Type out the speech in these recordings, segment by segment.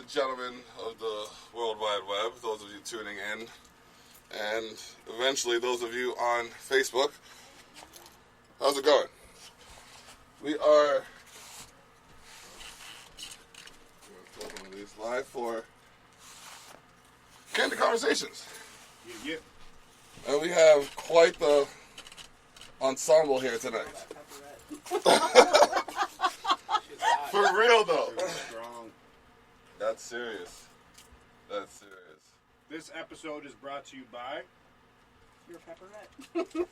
and gentlemen of the World Wide Web, those of you tuning in, and eventually those of you on Facebook. How's it going? We are live for Candid Conversations. Yeah. And we have quite the ensemble here tonight. For real though. Strong. That's serious. That's serious. This episode is brought to you by Your pepperette.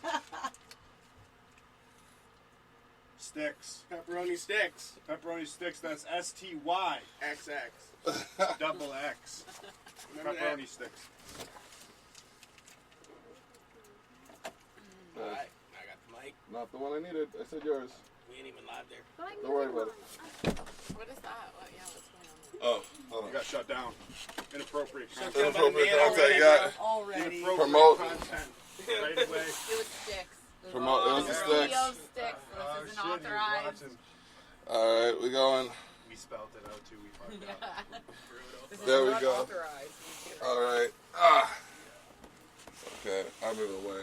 Sticks. Pepperoni sticks. Pepperoni sticks, that's STY. XX. Double X. Remember Pepperoni that? sticks. Alright, I got the mic. Not the one I needed. I said yours. We ain't even live there. Don't worry about it. What is that? What? Yeah, what's going on? Oh, hold You on. got shut down. Inappropriate content. Inappropriate Man content, already, yeah. Already. Inappropriate Promote. content. Right away. It was sticks. Promote. It was the sticks. Video sticks. This isn't authorized. Alright, we going. We spelled it out too. We fucked up. This There is we not go. authorized. Alright. Okay, I'm in the way.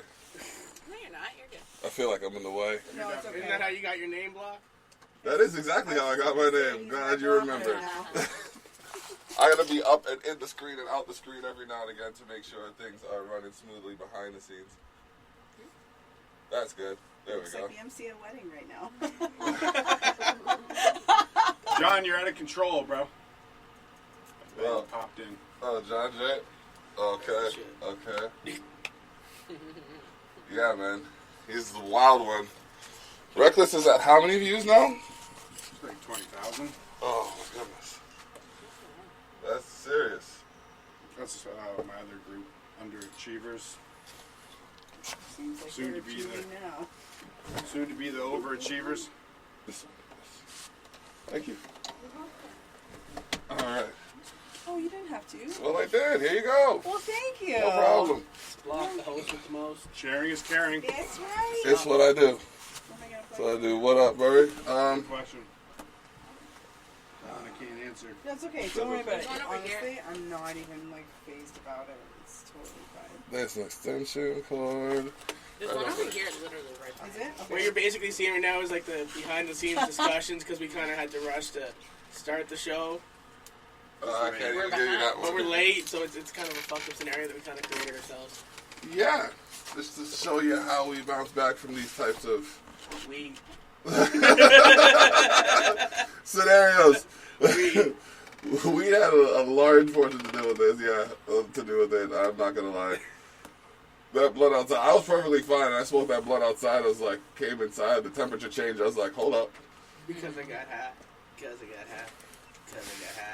No, you're not. You're good. I feel like I'm in the way. No, it's okay. Isn't that how you got your name blocked? That is exactly how I got my name. Glad you remembered. I gotta be up and in the screen and out the screen every now and again to make sure things are running smoothly behind the scenes. That's good. There we Looks go. like the MC at a wedding right now. John, you're out of control, bro. Well, Popped in. Oh, John Jay? Okay. Shit. Okay. Yeah, man. He's the wild one. Reckless is at how many views now? It's like 20,000. Oh, my goodness. That's serious. That's my other group, Underachievers. Seems like Soon they're to be achieving there. now. Soon to be the Overachievers. Thank you. Alright. Oh, you didn't have to. Well, I did. Here you go. Well, thank you. No problem. Block the host with the most. Sharing is caring. That's right. It's what I do. What am I gonna That's what I do. What up, Murray? Question. I can't answer. That's okay. Don't worry about it. There's one over here. Honestly, I'm not even like phased about it. It's totally fine. There's an extension cord. There's one over here, literally right Is behind. it? Okay. What you're basically seeing right now is like the behind the scenes discussions because we kind of had to rush to start the show. I can't even give you that But we're one. late, so it's kind of a fucked up scenario that we kind of created ourselves. Yeah. Just to show you how we bounce back from these types of We. scenarios. We had a large portion to do with this, to do with it. I'm not gonna lie. That blood outside, I was perfectly fine. I smoked that blood outside. I was like, came inside. The temperature changed. I was like, hold up. Because I got hot. Because I got hot. Because I got hot.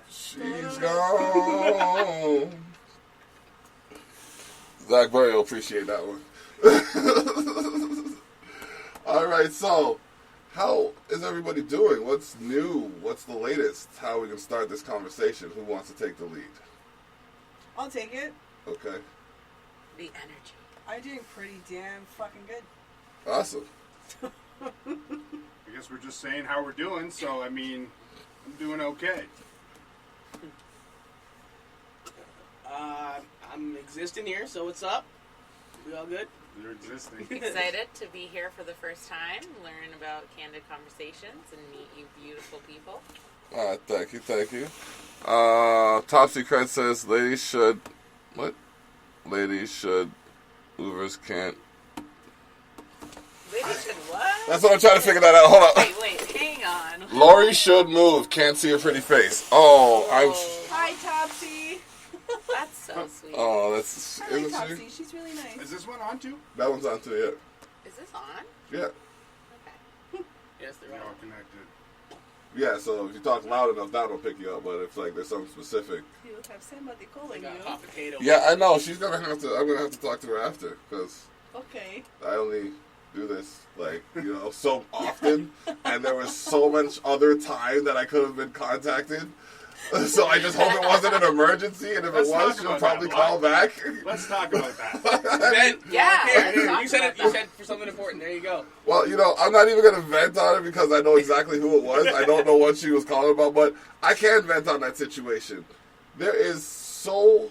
She's gone. Zach Burry will appreciate that one. All right, so how is everybody doing? What's new? What's the latest? How we can start this conversation? Who wants to take the lead? I'll take it. Okay, The energy. I'm doing pretty damn fucking good. awesome. I guess we're just saying how we're doing, so I mean, I'm doing okay. I'm existing here, so what's up? We all good? You're existing. Excited to be here for the first time, learn about candid conversations, and meet you beautiful people. All right, thank you, thank you. Top Secret says ladies should, what? Ladies should, movers can't. Ladies should what? That's what I'm trying to figure that out. Hold up. Wait, hang on. Lori should move. Can't see her pretty face. Oh, Hi, Topsy. That's so sweet. Oh, that's. I like Isn't Topsy. she? She's really nice. Is this one on too? That one's on too. Is this on? Yeah. Yeah. Okay. Yes, they're They're all all connected. Yeah. So if you talk loud enough, that'll pick you up. But if like there's something specific. You have somebody calling got you. hot potato. Yeah, I know. She's gonna have to. I'm gonna have to talk to her after because Okay. I only do this like so often, and there was so much other time that I could have been contacted. So I just hope it wasn't an emergency, and if Let's it talk was, she'll about probably that. call back. Let's talk about that. Vent. Yeah, Here, let's here. talk You said about it. You that. said for something important. There you go. Well, I'm not even going to vent on it because I know exactly who it was. I don't know what she was calling about, but I can vent on that situation. There's so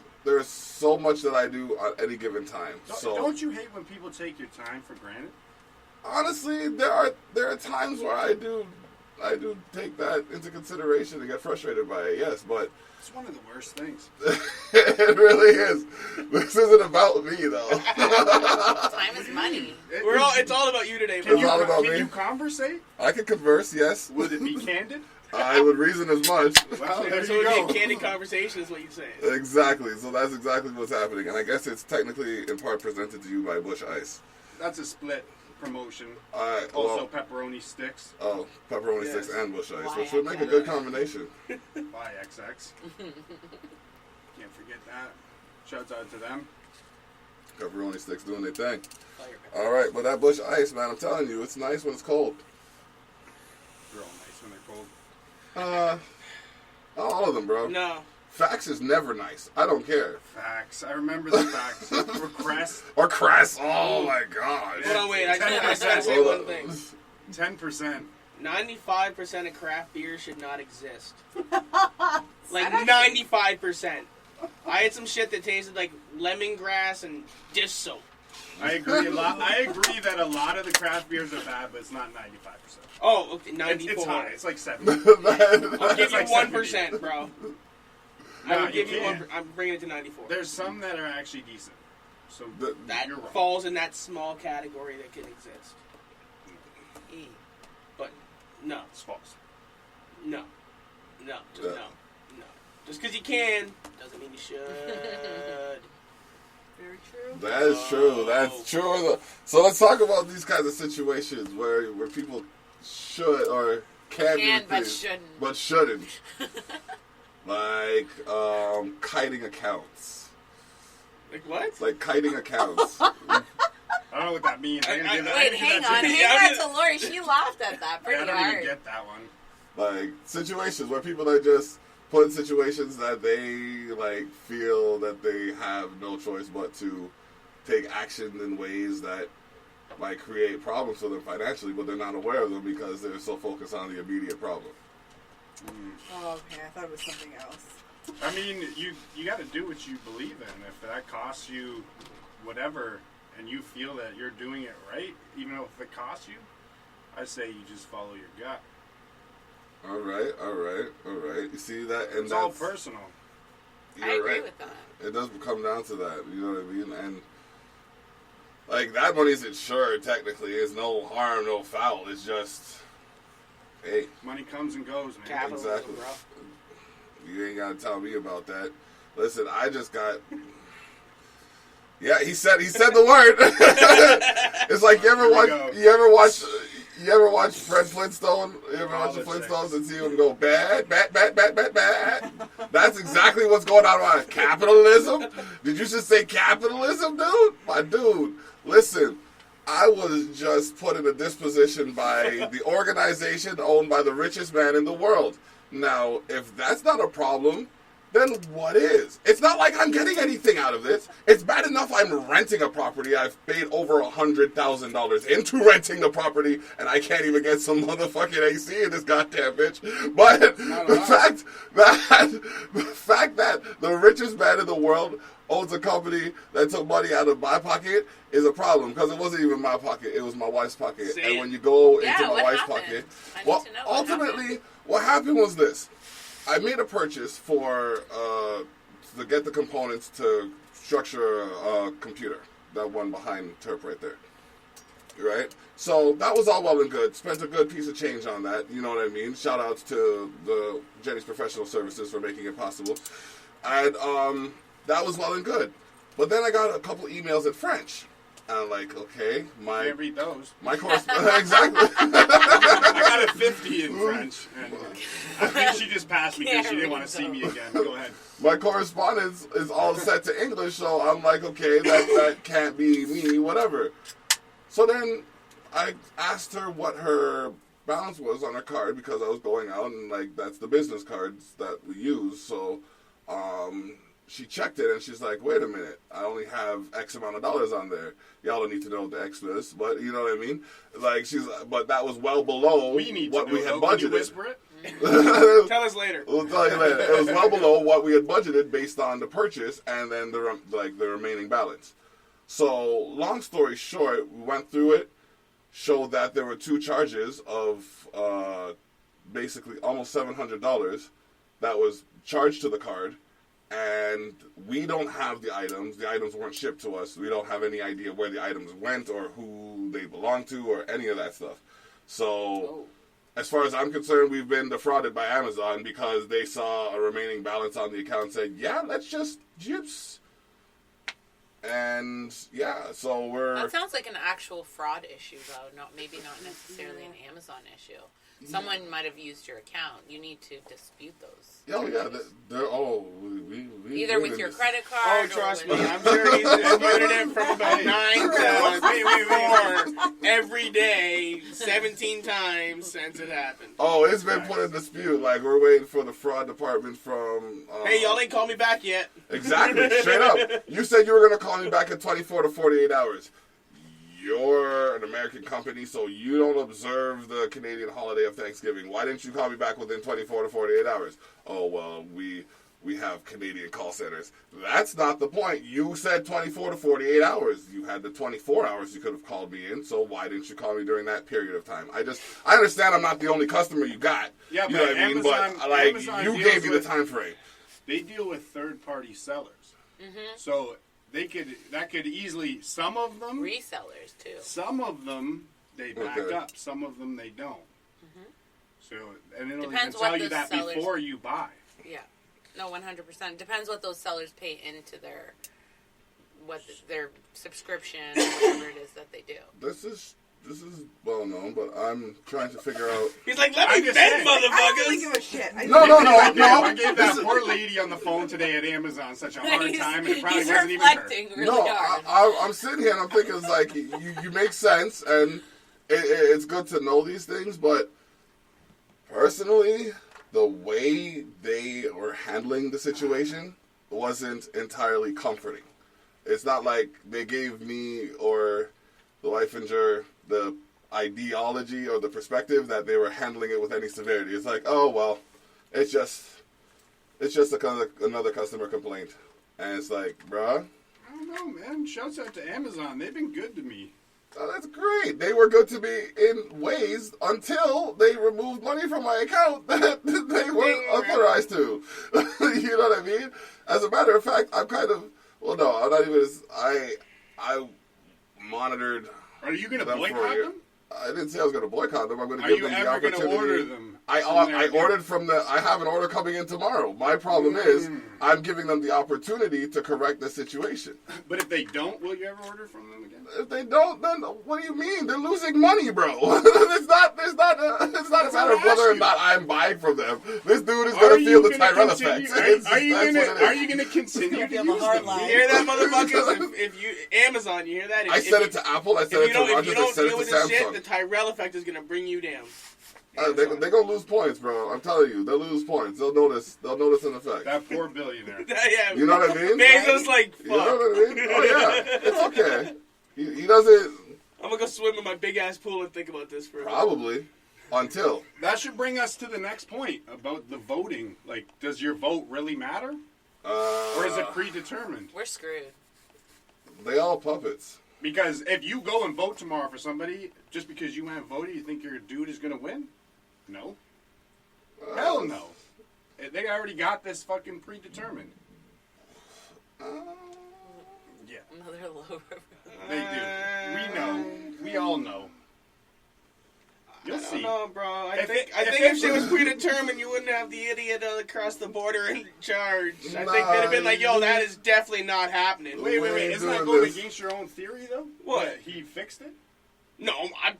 much that I do on any given time. Don't you hate when people take your time for granted? Honestly, there are times where I do take that into consideration and get frustrated by it. Yes, but It's one of the worst things. it really is. This isn't about me though. Time is money. It's all about you today, bro. It's all about Can me. you conversate? I can converse. Yes, Would it be candid? I would reason as much. Well, there So you it'd go. be a candid conversation, is what you say. Exactly. So that's exactly what's happening, and I guess it's technically in part presented to you by Bush Ice. That's a split promotion. Also, Also, pepperoni sticks pepperoni Yes. sticks and Bush Ice, Why which would make a XX? good combination. by XX. Can't forget that. Shouts out to them. Pepperoni sticks doing their thing. Fire. All right, but that Bush Ice, man, I'm telling you, it's nice when it's cold. They're all nice when they're cold. Not all of them, bro. No. Fax is never nice. I don't care. Facts. I remember the facts. Request Or Crest. Oh my gosh. Hold on, wait. I gotta say Hold one on. thing. 10%. 95% of craft beer should not exist. Like That actually- 95%. I had some shit that tasted like lemongrass and dish soap. I agree a lot. I agree that a lot of the craft beers are bad, but it's not 95%. Oh, okay, 94. It's high. It's like 70. I'll give It's you like 1%, bro. I No, would give you you can't. 1%. I'm bringing it to 94. There's some that are actually decent. So That you're wrong. falls in that small category that can exist. E. But no, It's false. no, no, just Yeah. no. Just because you can doesn't mean you should. Very true. That is true. That's true. So let's talk about these kinds of situations where people should or can Can, do but things, shouldn't. but shouldn't. Like kiting accounts. Like what? Like kiting accounts. I don't know what that means. I'm gonna give that- Wait, I'm hang gonna on. give Hang that Yeah, on to Lori. She laughed at that to- I pretty don't even hard. get that one. Like situations where people are just put in situations that they like feel that they have no choice but to take action in ways that might create problems for them financially, but they're not aware of them because they're so focused on the immediate problem. Oh, okay. I thought it was something else. I mean, you got to do what you believe in. If that costs you whatever, and you feel that you're doing it right, even if it costs you, I say you just follow your gut. All right. You see that, and It's all that's personal. I you're agree right. with that. It does come down to that. You know what I mean? And like that money's insured. Technically, it's no harm, no foul. It's just, hey, Money comes and goes, man. Capitalism, Exactly. bro. you ain't gotta tell me about that. Listen, I just got. Yeah, he said the word. It's like you ever watch Fred Flintstone? You ever watch the Flintstones and see him go bad? That's exactly what's going on around capitalism. Did you just say capitalism, dude? My dude, listen. I was just put in a disposition by the organization owned by the richest man in the world. Now, if that's not a problem, then what is? It's not like I'm getting anything out of this. It's bad enough I'm renting a property. I've paid over $100,000 into renting the property, and I can't even get some motherfucking AC in this goddamn bitch. But the fact that the richest man in the world owns a company that took money out of my pocket is a problem, because it wasn't even my pocket. It was my wife's pocket. See? And when you go Yeah, into my what wife's happened? pocket, I need well, to know what ultimately, happened. what happened was this. I made a purchase for to get the components to structure a computer, that one behind Interp right there. Right? So that was all well and good. Spent a good piece of change on that. You know what I mean? Shout outs to the Jenny's Professional Services for making it possible. And that was well and good. But then I got a couple emails in French. And I'm like, okay, Can't read those. my correspondence. Exactly. I got a 50 in French, and I think she just passed me because she didn't want to see me again. Go ahead. My correspondence is all set to English, so I'm like, okay, that can't be me, whatever. So then I asked her what her balance was on her card because I was going out and like that's the business cards that we use. So she checked it and she's like, wait a minute, I only have X amount of dollars on there. Y'all don't need to know what the X is, but you know what I mean? Like but that was well below what we had budgeted. Can you whisper it? Tell us later. We'll tell you later. It was well below what we had budgeted based on the purchase and then the remaining balance. So long story short, we went through it, showed that there were 2 charges of basically almost $700 that was charged to the card. And we don't have the items. The items weren't shipped to us. We don't have any idea where the items went or who they belong to or any of that stuff. So, as far as I'm concerned, we've been defrauded by Amazon because they saw a remaining balance on the account and said, yeah, let's just gyps. And, yeah, so That sounds like an actual fraud issue, though. Maybe not necessarily an Amazon issue. Someone might have used your account. You need to dispute those. Oh, yeah. We either with your credit card. Oh, trust me. I'm sure he's disputed it from about 9 to 4 every day, 17 times since it happened. Oh, it's been put in dispute. Like, we're waiting for the fraud department from... hey, y'all ain't called me back yet. Exactly. Straight up. You said you were going to call me back in 24 to 48 hours. You're an American company, so you don't observe the Canadian holiday of Thanksgiving. Why didn't you call me back within 24 to 48 hours? Oh, well, we have Canadian call centers. That's not the point. You said 24 to 48 hours. You had the 24 hours you could have called me in, so why didn't you call me during that period of time? I understand I'm not the only customer you got. Yeah, you know what I mean? But, like, Amazon you gave me the time frame. They deal with third-party sellers. Mm-hmm. So... that could easily, some of them... Resellers, too. Some of them, they back up. Some of them, they don't. Mm-hmm. So, and it'll Depends even tell what you those that sellers- before you buy. Yeah. No, 100%. Depends what those sellers pay into their subscription or whatever it is that they do. This is well known, but I'm trying to figure out... He's like, let me just bend, saying. I don't motherfuckers. really give a shit. No. I gave that poor lady on the phone today at Amazon such a hard time, and it probably he's wasn't even her. reflecting really No, hard. I'm sitting here and I'm thinking, it's like, you make sense, and it's good to know these things, but personally, the way they were handling the situation wasn't entirely comforting. It's not like they gave me or the wife insurer the ideology or the perspective that they were handling it with any severity. It's like, oh, well, it's just another customer complaint. And it's like, bruh. I don't know, man. Shouts out to Amazon. They've been good to me. Oh, that's great. They were good to me in ways until they removed money from my account that they weren't authorized to. You know what I mean? As a matter of fact, I'm kind of... Well, no, I'm not even... I monitored... Are you going to boycott them? I didn't say I was going to boycott them. I'm going to give them the opportunity. Are you ever going to order them? I ordered from I have an order coming in tomorrow. My problem is I'm giving them the opportunity to correct the situation. But if they don't, will you ever order from them again? If they don't, then what do you mean? They're losing money, bro. It's not a matter of whether or not I'm buying from them. This dude is going to feel the Tyrell effect. Are you going to continue to use them? You hear that, motherfuckers? If you Amazon, you hear that? I said it to Apple. I said it to Rogers. I said it to this shit, Samsung. the Tyrell effect is going to bring you down. They're going to lose points, bro. I'm telling you. They'll lose points. They'll notice an effect. That poor billionaire. Yeah, you know what I mean? Man, just like, fuck. You know what I mean? Oh, yeah. It's okay. He doesn't... I'm going to go swim in my big-ass pool and think about this for a minute. Probably. Until. That should bring us to the next point about the voting. Like, does your vote really matter? Or is it predetermined? We're screwed. They all puppets. Because if you go and vote tomorrow for somebody, just because you haven't voted, you think your dude is going to win? No. Hell no. They already got this fucking predetermined. Yeah. Another low. They do. We know. We all know. You'll see. No, bro. I think if shit was predetermined, you wouldn't have the idiot across the border in charge. I think they'd have been like, yo, that is definitely not happening. Wait. Isn't that going against your own theory, though? What? He fixed it? No,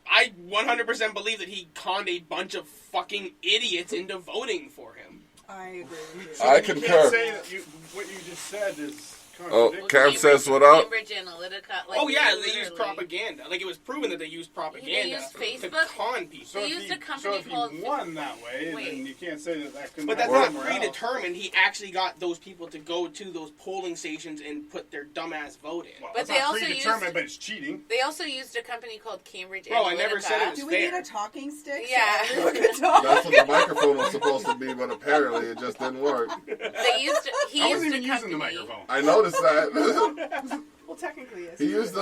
I 100% believe that he conned a bunch of fucking idiots into voting for him. I agree with you. I You concur. can't say that what you just said is Oh, Contradict- Cam says what up? Cambridge Analytica. Like, Oh yeah, they literally- used propaganda. Like it was proven that they used propaganda They used to Facebook. con people. So They if used he, a company so if called- he won that way, Wait. then you can't say that couldn't But that's happen not somewhere else. predetermined. He actually got those people to go to those polling stations and put their dumbass vote in. Well, But it's they not also predetermined, used- but it's cheating. They also used a company called Cambridge Bro, Analytica. I never said it was Do we need fair. a talking stick? so Yeah. everyone can talk? That's what the microphone was supposed to be, but apparently it just didn't work. They used. He I used wasn't a even using the company. microphone. I noticed that. Well, technically, yes. He used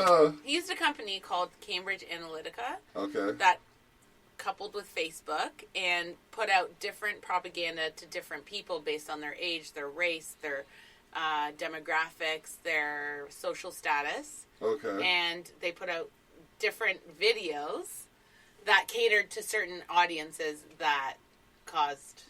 He used a company called Cambridge Analytica okay. that coupled with Facebook and put out different propaganda to different people based on their age, their race, their demographics, their social status, Okay. and they put out different videos that catered to certain audiences that caused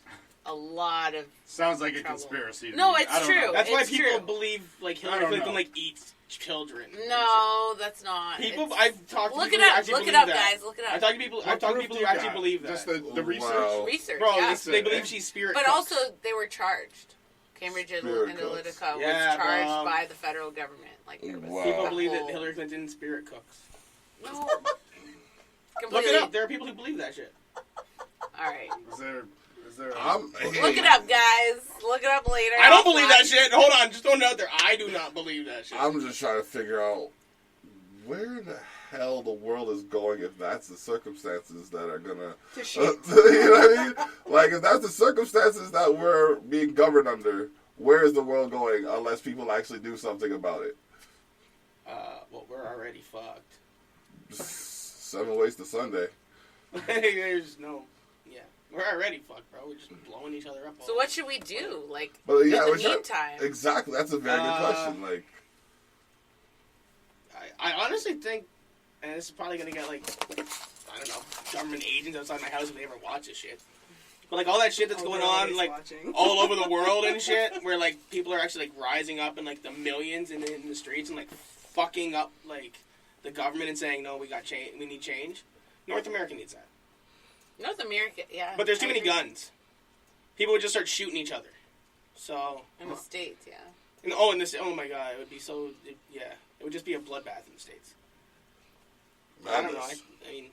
a lot of Sounds like a Trouble. conspiracy. To No, me. it's I don't true. know. That's why It's people true. believe like I Hillary don't Clinton know. like eats children. and No, that's not. shit. People, It's- I've talked to Look people it who up. actually Look it believe up, that. guys. Look it I've up. talked to people. I've talked to people who actually believe that. Just the Wow. research. Research, Bro, yeah. they believe she's spirit. But cooks. also, they were charged. Cambridge Spirit Analytica was Yeah, charged bro. by the federal government. Like there was Wow. people a believe that whole- Hillary Clinton spirit cooks. No. Look Completely. it up. There are people who believe that shit. All right. Is there? Look it up, guys. Look it up later. I don't believe that shit. Hold on, just throwing it out there. I do not believe that shit. I'm just trying to figure out where in the hell the world is going if that's the circumstances that are gonna. To shit. You know what I mean? Like, if that's the circumstances that we're being governed under, where is the world going unless people actually do something about it? Well, we're already fucked. 7 ways to Sunday. There's no. Yeah, we're already fucked, bro. We're just blowing each other up. all So what should we do? Like, But yeah, in the we're trying- meantime. exactly. That's a very good question. Like, I honestly think, and this is probably gonna get like, I don't know, government agents outside my house if they ever watch this shit. But like all that shit that's Oh, going they're on, always like watching. all over the world and shit, where like people are actually like rising up in like the millions in the streets and like fucking up like the government and saying no, we got change, we need change. North America needs that, North America, yeah. but there's too I many agree. guns. People would just start shooting each other. So In the States, yeah. in this, oh my god, it would be so. Yeah, it would just be a bloodbath in the States. I don't know. I mean,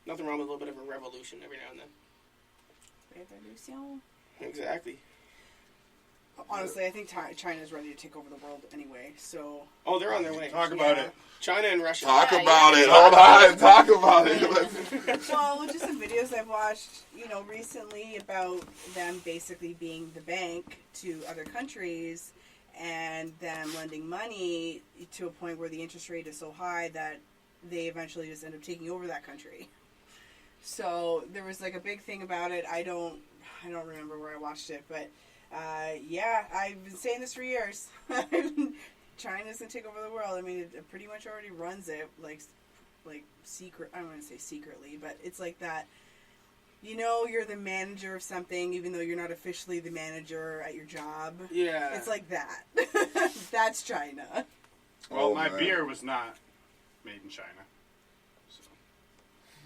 nothing wrong with a little bit of a revolution every now and then. Revolution. Exactly. Honestly, I think China's ready to take over the world anyway. So Oh, they're on their way. Talk about Yeah. it. China and Russia. talk Yeah, about yeah. it. Hold on. Talk about it. well, just some videos I've watched, recently about them basically being the bank to other countries and them lending money to a point where the interest rate is so high that they eventually just end up taking over that country. So there was like a big thing about it. I don't remember where I watched it, but yeah, I've been saying this for years. China's gonna take over the world. I mean, it pretty much already runs it, like secret. I don't want to say secretly, but it's like that. You're the manager of something, even though you're not officially the manager at your job. Yeah. It's like that. That's China. Well, Oh, my man. beer was not made in China. So.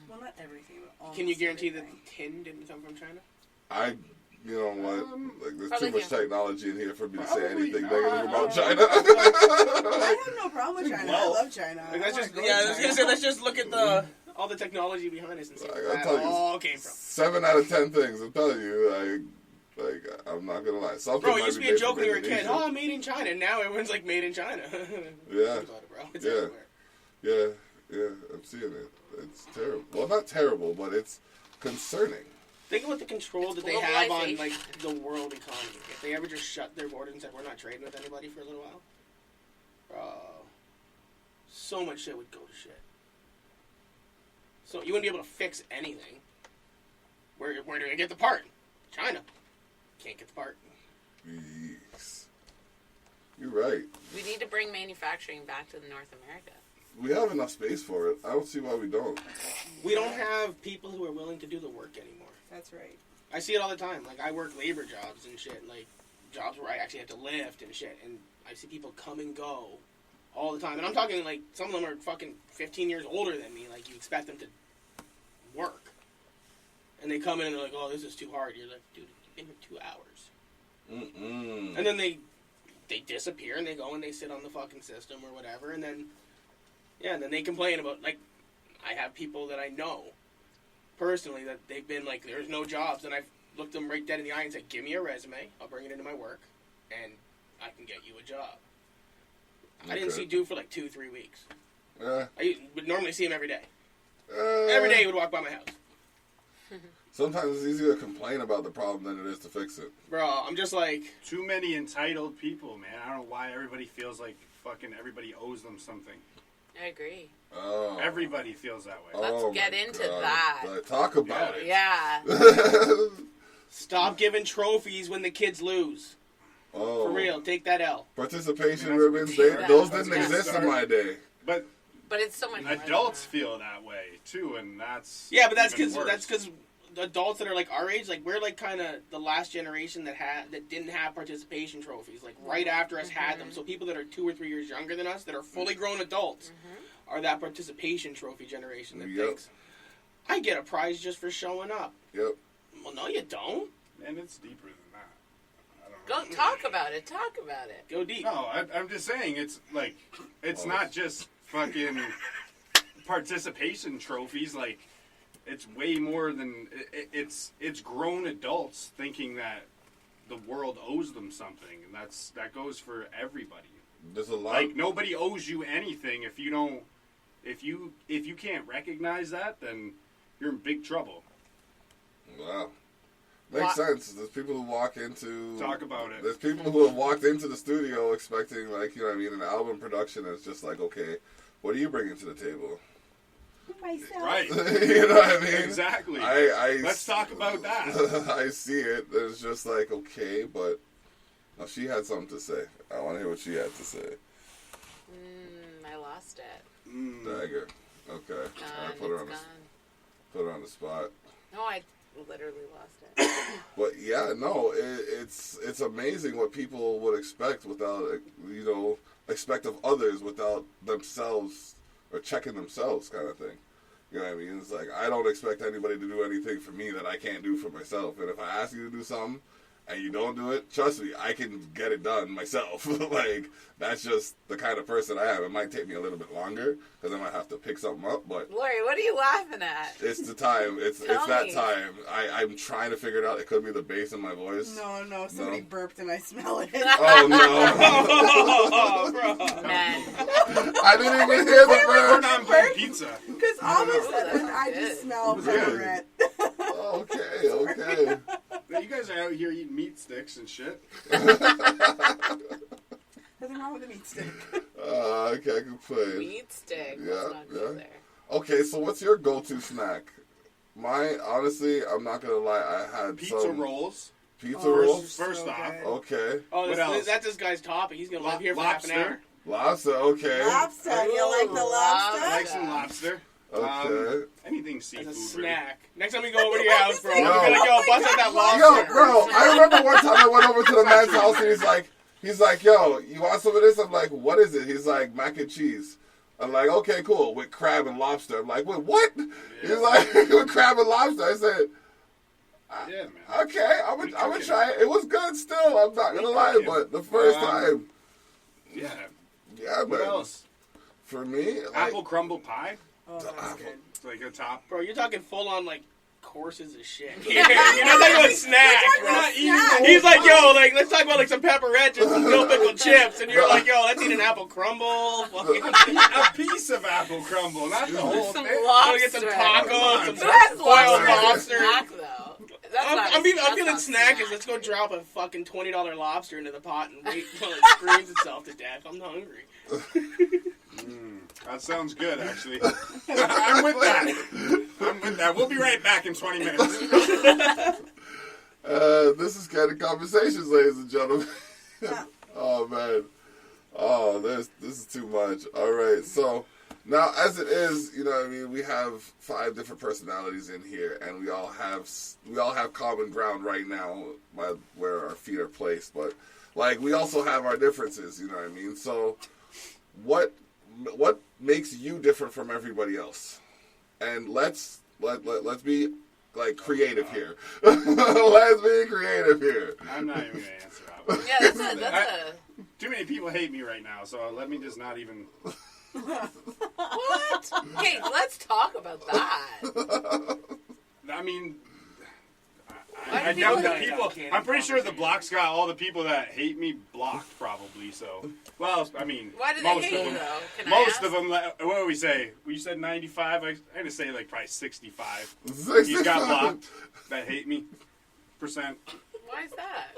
Well, not everything. But Can you almost guarantee that everything. the tin didn't come from China? You know what? Like, there's Probably too much can. technology in here for me to say Probably anything not. negative about China. I have no problem with China. Well, I love China. Like, I let's wanna just go to I was gonna China. say let's just look at all the technology behind us and see Like, where I'll that tell you, all came from. 7 out of 10 things. I'm telling you, I'm not gonna lie. Something Bro, it might used to be a made joke from when you were a kid. Indonesia. Oh, made in China. Now everyone's like made in China. Yeah. Think about it, bro. It's Yeah. everywhere. Yeah, I'm seeing it. It's terrible. Well, not terrible, but it's concerning. Think about the control It's that they have on globalization. like the world economy. If they ever just shut their borders and said we're not trading with anybody for a little while, bro, so much shit would go to shit. So you wouldn't be able to fix anything. Where do I get the part? China. Can't get the part. Yes. You're right. We need to bring manufacturing back to North America. We have enough space for it. I don't see why we don't. We don't have people who are willing to do the work anymore. That's right. I see it all the time. Like, I work labor jobs and shit. Like, jobs where I actually have to lift and shit. And I see people come and go all the time. And I'm talking, like, some of them are fucking 15 years older than me. Like, you expect them to work. And they come in and they're like, oh, this is too hard. You're like, dude, you've been here 2 hours. Mm-mm. And then they they disappear and they go and they sit on the fucking system or whatever, and then they complain about, like, I have people that I know personally that they've been like, there's no jobs, and I've looked them right dead in the eye and said, give me a resume, I'll bring it into my work, and I can get you a job. I didn't see Dude for like 2-3 weeks. I would normally see him every day. Every day he would walk by my house. Sometimes it's easier to complain about the problem than it is to fix it. Bro, I'm just like... Too many entitled people, man. I don't know why everybody feels like fucking everybody owes them something. I agree. Oh. Everybody feels that way. Let's get into that. Talk about it. Yeah. Stop giving trophies when the kids lose. Oh. For real, take that L. Participation ribbons, those didn't exist in my day. But it's so much adults feel that way too, and that's but that's even because worse. the adults that are like our age, like we're like kind of the last generation that didn't have participation trophies. Like right after us had them. So people that are 2 or 3 years younger than us that are fully grown adults are that participation trophy generation that thinks I get a prize just for showing up. Yep. Well, no, you don't. And it's deeper than that. Go talk about it. Talk about it. Go deep. No, I'm just saying it's like it's not just fucking participation trophies. Like it's way more than it's grown adults thinking that the world owes them something, and that goes for everybody. There's a lot. Like nobody owes you anything if you don't. If you can't recognize that, then you're in big trouble. Wow. Makes sense. There's people who walk into... Talk about it. There's people who have walked into the studio expecting, like, you know what I mean, an album production. It's just like, okay, what are you bringing to the table? Myself. Right. You know what I mean? Exactly. Let's talk about that. I see it. It's just like, okay, but... No, she had something to say. I want to hear what she had to say. I lost it. Dagger. Okay. I put her on the spot. No, I literally lost it. But yeah, no, it's amazing what people would expect without, you know, expect of others without themselves or checking themselves, kind of thing. You know what I mean? It's like I don't expect anybody to do anything for me that I can't do for myself. And if I ask you to do something and you don't do it, trust me, I can get it done myself. Like, that's just the kind of person I am. It might take me a little bit longer because I might have to pick something up, but... Lori, what are you laughing at? It's the time. It's that time. I'm trying to figure it out. It could be the bass in my voice. No, somebody burped and I smell it. Oh, no. Oh, bro. Man. I didn't even hear the We're burp. not playing pizza. Because all of a sudden I just smell pepperette. Okay. You guys are out here eating meat sticks and shit. Nothing wrong with a meat stick. I can't complain. Meat stick. Yeah, Let's not go there. Okay, so what's your go-to snack? Honestly, I'm not gonna lie, I had Pizza rolls. Pizza rolls? First So off. good. Okay. Oh, What else? that's this guy's topic. He's gonna live here for half an hour. Lobster, okay. Lobster. You like the lobster? I like some lobster. Okay. Anything As seafood. a really. snack. Next time we go over to your house, bro, Yo. we're gonna go bust out that Yo, lobster. bro, I remember one time I went over to the man's house and he's like, yo, you want some of this? I'm like, what is it? He's like, mac and cheese. I'm like, okay, cool, with crab and lobster. I'm like, wait, what? Yeah. He's like, with crab and lobster. I said, Yeah, man. okay, I'm gonna try it. It was good still, I'm not gonna lie, but the first time, Yeah. yeah, What man. else? For me, like, Apple crumble pie. Oh, that's good. It's like a top. Bro, you're talking full on like courses of shit. You're not talking about snacks, We're bro. not eating the He's like, yo, like let's talk about like some pepperettes and some dill pickle chips, and you're like, yo, let's eat an apple crumble. Fucking A piece of apple crumble, not the whole Some thing. lobster. get some tacos, some Who has boiled lobster? lobster. Snack, though. That's not a- I'm that's feeling not snack snack. is let's go drop a fucking $20 lobster into the pot and wait until it screams itself to death. I'm hungry. That sounds good, actually. I'm with that. We'll be right back in 20 minutes. This is Candid Conversations, ladies and gentlemen. Oh, man. Oh, this is too much. All right, so now as it is, you know what I mean, we have 5 different personalities in here, and we all have common ground right now by where our feet are placed, but like we also have our differences, you know what I mean? So what makes you different from everybody else? And let's be like creative here. Let's be creative here. I'm not even going to answer that one. Yeah, that's a Too many people hate me right now, so let me just not even. What? Okay, let's talk about that. I mean, Why I do doubt people that hate people. you? I'm pretty sure the block's got all the people that hate me blocked, probably. So, well, I mean, Why do they most hate of you, them. though? Can I Most ask? of them. What do we say? We said 95. I'm gonna say like probably 65. 65. He's got blocked that hate me. %. Why is that?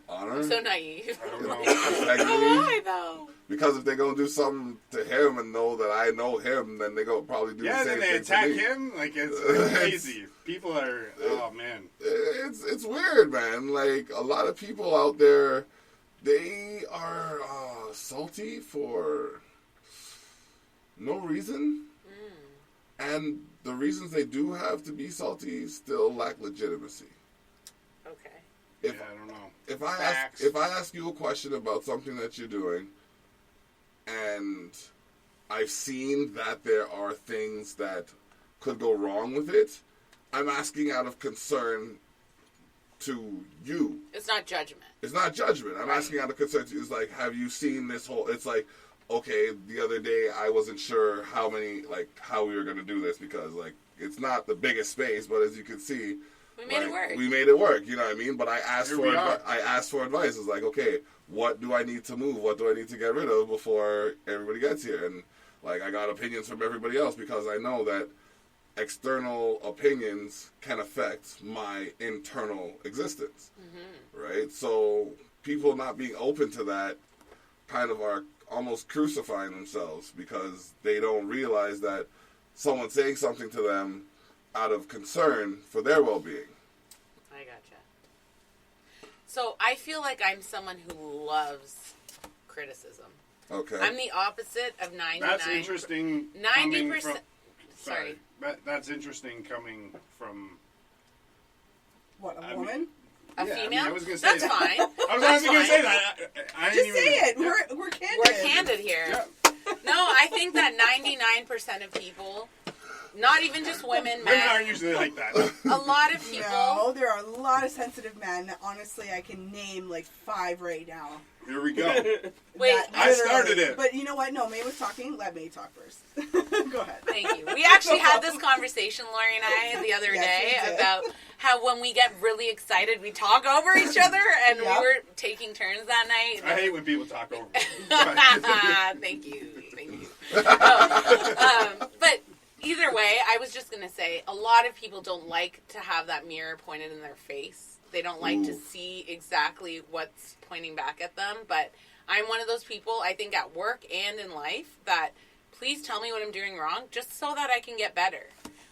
Honor. I'm so naive. I don't know. Integrity. Why though? Because if they're gonna do something to him and know that I know him, then they're gonna probably do Yeah, the and same then they thing attack to me. him. Like it's crazy. People are. Oh man. It's weird, man. Like a lot of people out there, they are salty for no reason, and the reasons they do have to be salty still lack legitimacy. Okay. If Yeah, I don't know. if I ask you a question about something that you're doing, and I've seen that there are things that could go wrong with it, I'm asking out of concern to you. It's not judgment. It's not judgment. I'm Right. asking out of concern to you. It's like, have you seen this whole? It's like, okay, the other day I wasn't sure how we were gonna do this because like it's not the biggest space, but as you can see. We made it work. We made it work, you know what I mean? But I asked Here for we are. I asked for advice. It's like, okay, what do I need to move? What do I need to get rid of before everybody gets here? And like I got opinions from everybody else because I know that external opinions can affect my internal existence. Right? So people not being open to that kind of are almost crucifying themselves because they don't realize that someone saying something to them out of concern for their well-being. I gotcha. So I feel like I'm someone who loves criticism. Okay. I'm the opposite of 99. That's interesting. 90%. Sorry. Sorry. That's interesting coming from. What, a I woman? A Yeah, I mean, female? I was gonna say That's that. fine. I was That's going to fine. say that. I Just didn't say even, it. Yeah. We're candid. We're candid here. Yeah. No, I think that 99% of people, not even just women, Women aren't men, usually like that. a lot of people. No, there are a lot of sensitive men that honestly I can name like 5 right now. Here we go. Wait, That I literally- started it. But you know what? No, Mae was talking. Let Mae talk first. Go ahead. Thank you. We actually had this conversation, Lori and I, the other Yes, day we did. about how when we get really excited, we talk over each other, and Yeah. we were taking turns that night. I hate when people talk over me. Thank you. Thank you. No, but either way, I was just going to say a lot of people don't like to have that mirror pointed in their face. They don't like to Ooh. see exactly what's pointing back at them. But I'm one of those people, I think at work and in life, that please tell me what I'm doing wrong just so that I can get better.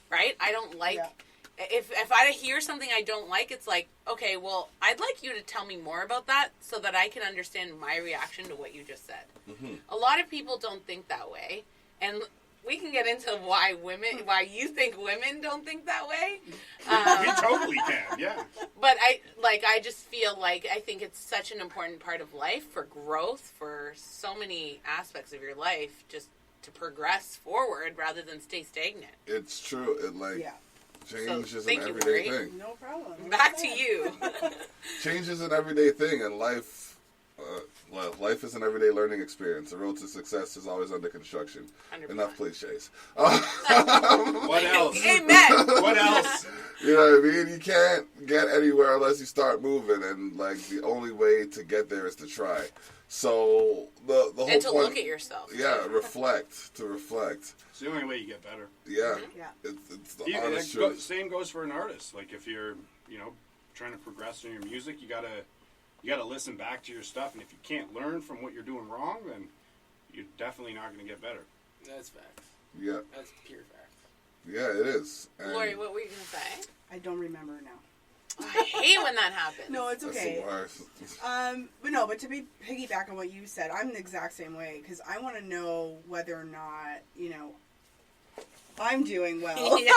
Right? I don't like... Yeah. If I hear something I don't like, it's like, okay, well, I'd like you to tell me more about that so that I can understand my reaction to what you just said. Mm-hmm. A lot of people don't think that way, and we can get into why you think women don't think that way. We totally can, yeah. But I just feel like I think it's such an important part of life for growth, for so many aspects of your life, just to progress forward rather than stay stagnant. It's true. It Yeah. change So, is thank an you, everyday Lori. thing. No problem. Back to you. Change is an everyday thing, and life is an everyday learning experience. The road to success is always under construction. 100%. Enough cliches. What else? Amen. What else? You know what I mean? You can't get anywhere unless you start moving, and like the only way to get there is to try. So the whole And to point, look at yourself. yeah, reflect. It's the only way you get better. Yeah, Yeah. it's the Even, honest it go- truth. same goes for an artist. Like if you're, trying to progress in your music, you gotta listen back to your stuff, and if you can't learn from what you're doing wrong, then you're definitely not going to get better. That's facts. Yeah, That's pure facts. yeah, it is. And Lori, what were you going to say? I don't remember now. I hate when that happens. No, it's that's okay. the worst. But to be piggyback on what you said, I'm the exact same way because I want to know whether or not I'm doing well. Yeah,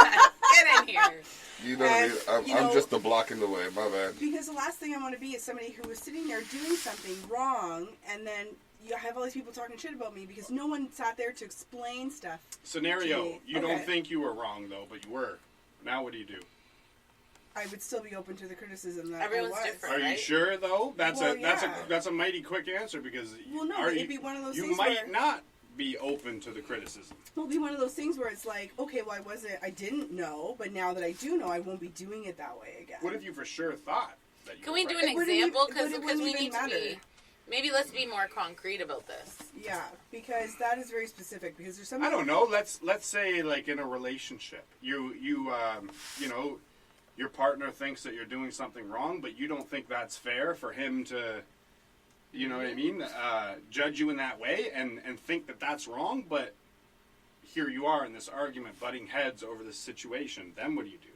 get in here. You know what I mean? And, I'm just a block in the way. My bad. Because the last thing I want to be is somebody who is sitting there doing something wrong, and then you have all these people talking shit about me because no one sat there to explain stuff. Scenario: Gee, you okay. don't think you were wrong though, but you were. Now what do you do? I would still be open to the criticism that Everyone's I was. different. Are you Right? sure though? That's Well, that's a mighty quick answer because Well, no, are it'd you, be one of those you things might where not be open to the criticism. it'll be one of those things where it's like, okay, well, I didn't know, but now that I do know, I won't be doing it that way again. What if you for sure thought that you Can were we do right? an It wouldn't example? even- but it Because we wouldn't need even to be. matter. Maybe let's be more concrete about this. Yeah, because that is very specific. Because there's some. I don't know. Let's say like in a relationship, you know, your partner thinks that you're doing something wrong, but you don't think that's fair for him to, you know what I mean, judge you in that way and think that that's wrong. But here you are in this argument, butting heads over this situation. Then what do you do?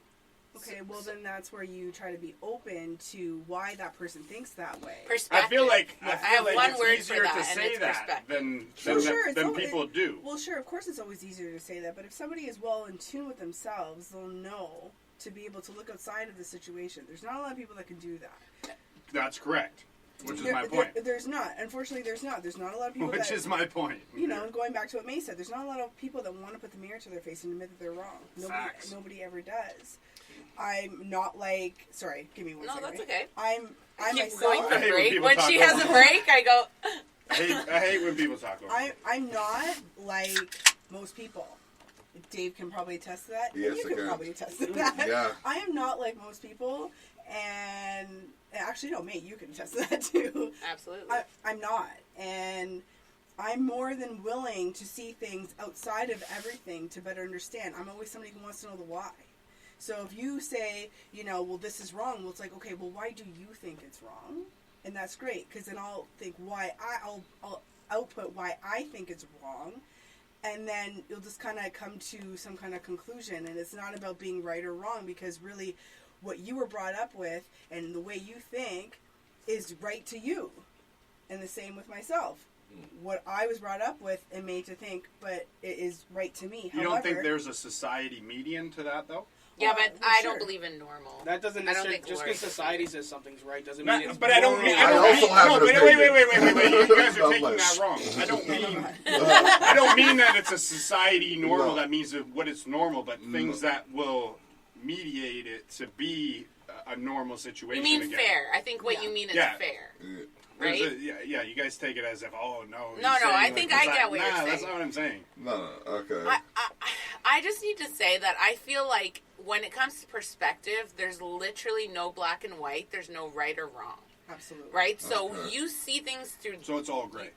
Okay, well then that's where you try to be open to why that person thinks that way. Perspective. I feel like I have it's one word easier for that, to and say it's that perspective. than people do. Well, sure, of course it's always easier to say that, but if somebody is well in tune with themselves, they'll know to be able to look outside of the situation. There's not a lot of people that can do that. That's correct. Which is There- my point. There's not. Unfortunately, there's not. There's not a lot of people Which that... is my point. You know, going back to what Maie said, there's not a lot of people that want to put the mirror to their face and admit that they're wrong. Facts. Nobody ever does. I'm not like... Sorry, give me one No, second. that's okay. I Keep myself... going for I hate when break. people When talk she over has a me. break, I go. I hate when people talk over me. I'm not like most people. Dave can probably attest to that. Yes, you I can can. probably attest to that. Yeah. I am not like most people, and actually, no, mate, you can attest to that too. Absolutely. I'm not, and I'm more than willing to see things outside of everything to better understand. I'm always somebody who wants to know the why. So if you say, you know, well, this is wrong, well, it's like, okay, well, why do you think it's wrong? And that's great, because then I'll think why I'll output why I think it's wrong, and then you'll just kind of come to some kind of conclusion. And it's not about being right or wrong, because really what you were brought up with and the way you think is right to you. And the same with myself. What I was brought up with and made to think, but it is right to me. You don't think there's a society median to that, though? yeah, but well, I sure. don't believe in normal. That doesn't I don't necessarily think just Lori because society says something's right doesn't Not- mean it's but I don't mean. I don't also mean, have no, an but opinion. wait. You guys are I'm taking like- that wrong. I don't mean. I don't mean that it's a society normal. No. That means that what it's normal, but things that will mediate it to be a normal situation. You mean again. fair. I think what Yeah. you mean is Yeah. fair. Yeah. There's Right? yeah. You guys take it as if, oh no. No, he's no, saying I like think this, I get what you're Nah, that's saying. not what I'm saying. No, okay. I just need to say that I feel like when it comes to perspective, there's literally no black and white. There's no right or wrong. Absolutely. Right? So Okay. you see things through So it's all great.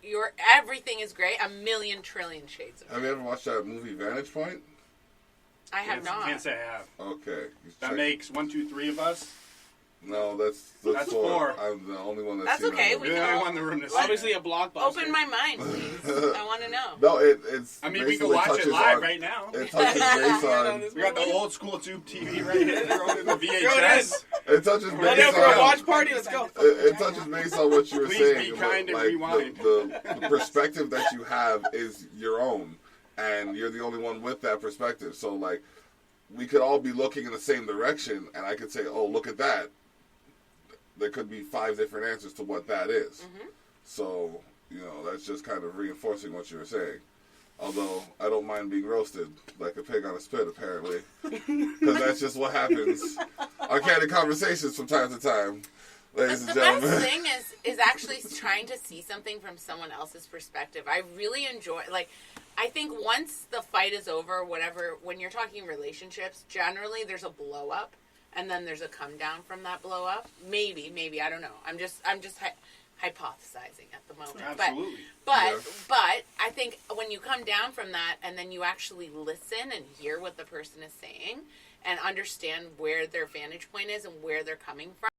everything is great. A million trillion shades of Have you ever watched that movie Vantage Point? I have not. Can't say I have. Okay. That Check- makes 1, 2, 3 of us. No, that's That's four. four. I'm the only one That's that's seen okay, that we movie. You're the can only all- one in the room to see obviously it. a blockbuster. Open my mind, please. I want to know. No, it's I mean, we can basically watch it touches live on- right now. It touches base on. We got the old school tube TV right here. Throw it in the Throw it VHS. It touches Right base now for a on. watch party. Let's go. It touches base on what you were Please saying. be but, kind and like, rewind. the perspective that you have is your own, and you're the only one with that perspective. So, like, we could all be looking in the same direction, and I could say, "Oh, look at that." There could be 5 different answers to what that is. Mm-hmm. So, you know, that's just kind of reinforcing what you were saying. Although, I don't mind being roasted like a pig on a spit, apparently. Because that's just what happens on Candid Conversations from time to time, ladies The and gentlemen. best thing is actually trying to see something from someone else's perspective. I really enjoy, like, I think once the fight is over, whatever, when you're talking relationships, generally there's a blow up, and then there's a come down from that blow up. Maybe, I don't know. I'm just hypothesizing at the moment. Absolutely. But I think when you come down from that, and then you actually listen and hear what the person is saying, and understand where their vantage point is and where they're coming from.